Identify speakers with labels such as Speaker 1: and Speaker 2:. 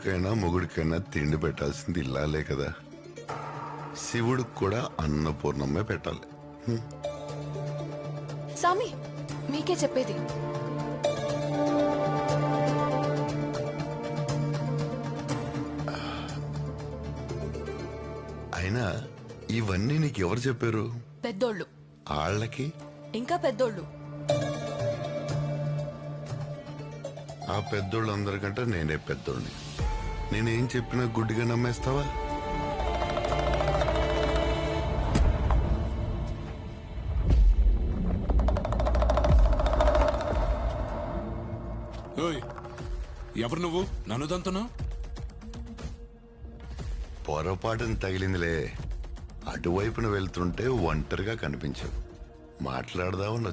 Speaker 1: మొగుడికైనా మొగుడికైనా తిండి పెట్టాల్సింది ఇల్లాలే కదా. శివుడికి కూడా అన్నపూర్ణమ్మే పెట్టాలి.
Speaker 2: సామి మీకే చెప్పేది.
Speaker 1: అయినా ఇవన్నీ నీకు ఎవరు చెప్పారు?
Speaker 2: పెద్దోళ్ళు,
Speaker 1: వాళ్ళకి
Speaker 2: ఇంకా పెద్దోళ్ళు.
Speaker 1: ఆ పెద్దోళ్ళందరికంటే నేనే పెద్దోళ్ళని. నేనేం చెప్పినా గుడ్డిగా నమ్మేస్తావా?
Speaker 3: ఎవరు నువ్వు? నన్ను దంతున్నా?
Speaker 1: పొరపాటుని తగిలిందిలే. అటువైపున వెళ్తుంటే ఒంటరిగా కనిపించావు. మాట్లాడదామన్న